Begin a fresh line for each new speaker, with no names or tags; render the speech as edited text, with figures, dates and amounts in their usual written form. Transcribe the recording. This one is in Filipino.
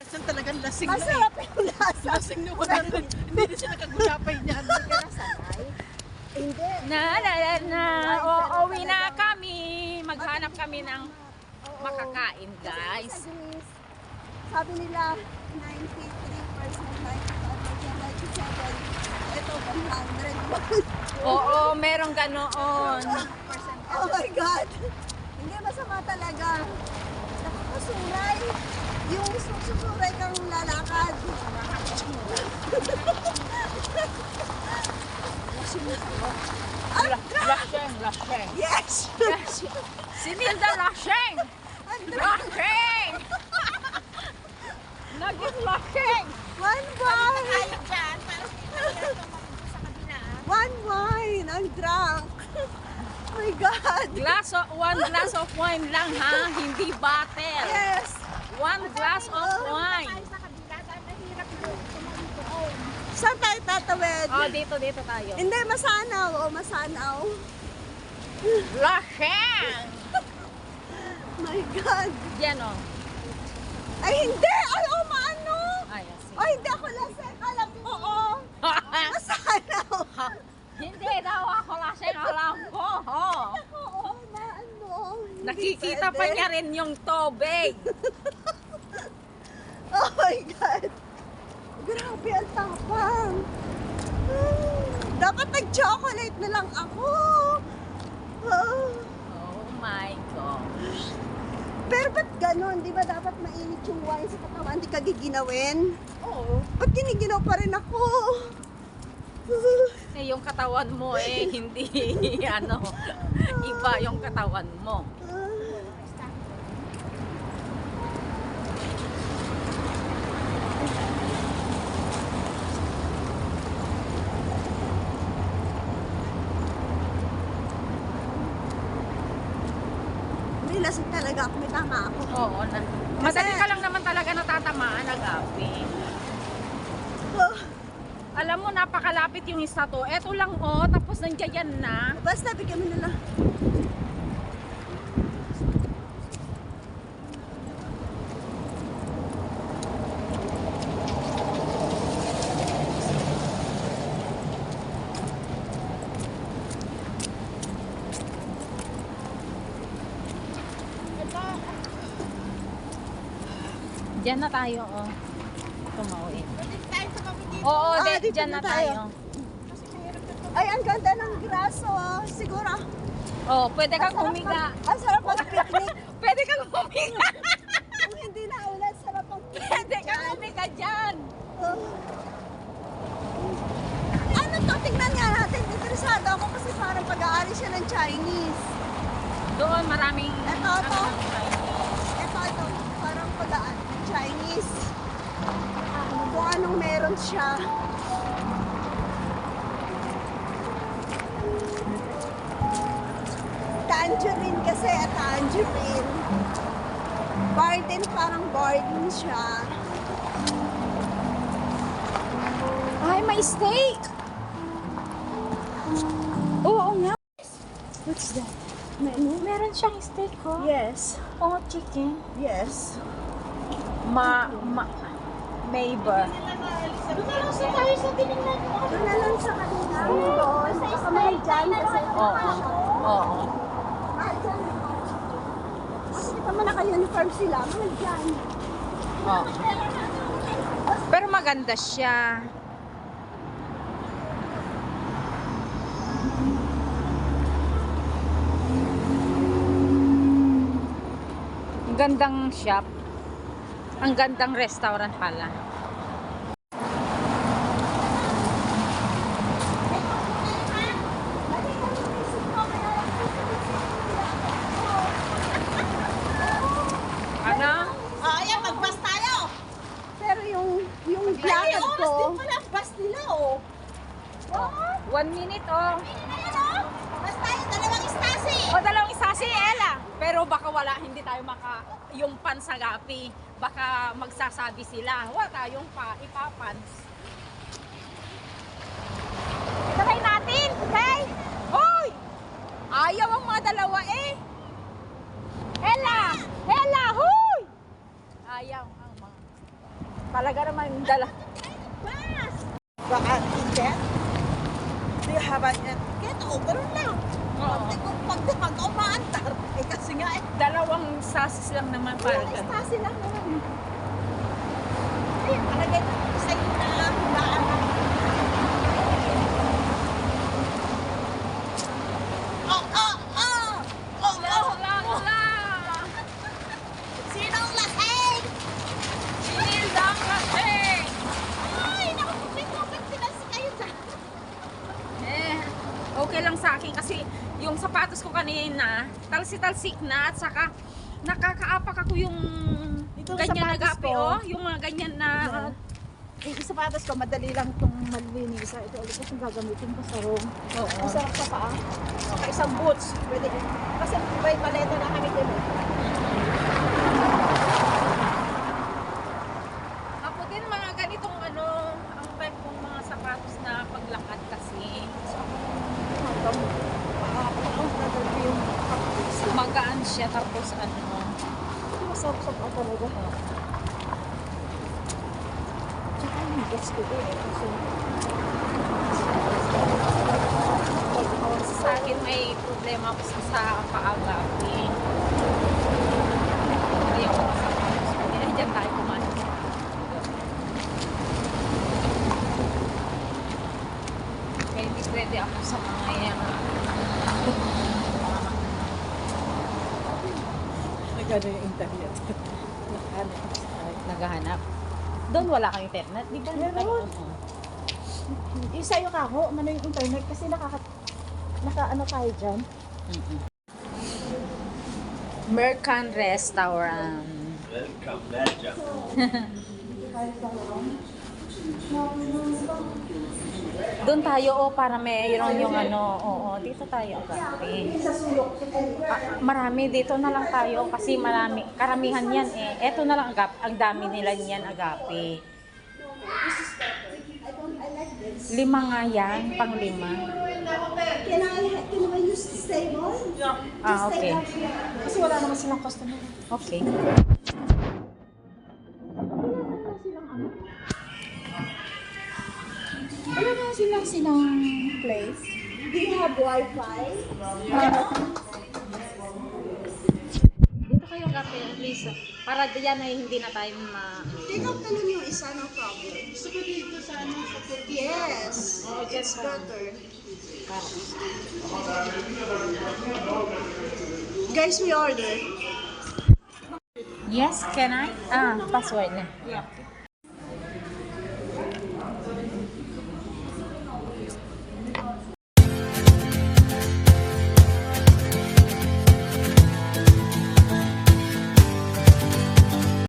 Saan talagang lasing na eh.
Masarap yung lasa.
Lasing na wala rin. Hindi na siya nakagulapay niyan.
Hindi.
Uuwi na kami. Maghanap kami ng makakain, guys.
Kasi sa Greece, sabi nila 93%, 97%. Ito 100%.
Oo, merong ganoon.
Oh my God! Hindi, masama talaga. Nakakasuray. Yung sususuray kang lalakad.
Lasheng, lasheng.
Yes!
Si Nilda lasheng! Lasheng! Naging lasheng!
One wine! One wine! I'm drunk! Oh my God!
One glass of wine lang ha, hindi bottle.
Yes!
One glass of wine.
Saan tayo tatawid?
Oh, dito tayo.
Hindi, masanaw. O, masanaw.
Lasheng!
My God!
Yan o.
Ay, hindi! Ay, oh, maano?
Ay, sige.
Ay, hindi ako lasing. Alam ko, oo. Masanaw.
Hindi daw ako lasheng, alam ko. Oh.
Oo, maano. Hindi
Nakikita pa
pwede.
niya rin yung tubig.
Oh my God! Grabe, ang tapang. Dapat nag-chocolate na lang ako. Oh.
Oh my gosh.
Pero ba't ganon? Di ba dapat mainit yung wine sa katawan? Di ka giginawin?
Oo.
Ba't giniginaw pa rin ako?
Eh, yung katawan mo eh, hindi ano, iba yung katawan mo.
Hindi, lasing talaga ako. May tama ako.
Oo, madali ka lang naman talaga natatamaan, Agapi.
Oh,
Alam mo, napakalapit yung statue. Eto lang oh, tapos nandiyan na.
basta bigyan mo nila.
Diyan na tayo, oh. Tumawin. Oo,
Dito
diyan na tayo.
Ay, ang ganda ng grass, oh. Siguro.
Oh, pwede kang humiga.
Ang sarap mag-picnic.
Pwede kang humiga.
Kung hindi na ulan, sarap ang
Pwede kang humiga dyan.
Oh. Ano to? Tingnan nga natin. Interesado ako kasi parang pag-aari siya ng Chinese.
Doon maraming
Ito.
Chinese.
Ito. Parang pag-aari ng Chinese. Kung anong meron siya. Tangerine kasi, tangerine. Garden, parang garden siya.
Ay, may steak! Oo nga.
What's that? Menu?
Meron siyang steak, oh.
Yes.
Oh, chicken.
Yes.
Neighbor.
Doon na lang sa kanina. Doon. Baka mahal dyan kasi.
Oo. Oo.
Mahal dyan. Kasi di pa man naka-uniform sila. Mahal dyan.
Oo. Pero maganda siya. Ang gandang shop. Ang gandang restaurant pala. Ano?
Ayan, mag-bus tayo.
Pero yung lakad
Oras
ko.
din pala ang bus nila, oh.
1 minute, oh.
Bus tayo, dalawang istasi.
O, dalawang isa si Ella. Pero baka wala, hindi tayo yung pansagapi. Baka magsasabi sila, wala tayong ipapans. Sakay natin, okay? Hoy! Ayaw ang mga dalawa eh. Ella! Ella, huy! Ayaw ang mga... Talaga naman dala.
Bas!
Baka ticket? Do you have a ticket? O, ganun lang.
Oo.
Pag umaantar, eh kasi nga eh.
Dalawang sasis lang naman para
Parang
ganun.
istasi lang naman. Eh, palagay na sa iyo na hulaan. Oh, oh, oh! Oh, oh!
La!
Sinong lasing?
Sildang lasing!
Ay, naku, tubig pinasi kayo dyan.
Okay lang sa akin kasi yung sapatos ko kanina, talsi-talsik na at saka nakakaapak ako yung
Itong
ganyan na
sapatos
gapi,
ko.
oh. Yung mga ganyan na
Yung sapatos ko, madali lang itong malinisan. Ito ulit kasi gagamitin ko sa room.
Oo.
Masarap sa paa. Saka isang boots. Pwede. Kasi may paleta na kami din eh.
Ako din mga ganitong ano, ang type kong mga sapatos na paglakad kasi
Hanggang paa. Yung kapis.
magaan siya tapos ano.
Masarap sa paa talaga. Tsaka yung gas ko din eh. Kasi
Sa akin may problema ako sa paagapi. Ayaw ko sa sapatos ko. Kaya dyan tayo kumain. Kaya hindi pwede ako sa mga yan.
nagano yung internet.
Naghahanap. Doon wala kang internet, di ba?
Meron. Yung sa'yo kako, ano yung internet kasi naka-ano tayo dyan.
Mercan Restaurant.
Welcome, welcome.
Doon tayo para mayroon yung ano, oo, dito tayo agape. Marami dito na lang tayo kasi marami, karamihan yan eh. Eto na lang agape, ang dami nila niyan agape. 5 nga yan, pang 5.
Can I use this table?
Ah, okay.
Kasi wala naman silang customer.
Okay.
Wala naman silang place. Do you have Wi-Fi?
Dito kayo agape, please. Para diyan ay hindi na tayo
Take out na lang yung isa, no problem. Gusto ko dito sa ano, sa cookie. Yes. It's better. Guys, we order.
Yes, can I? Ah, password na.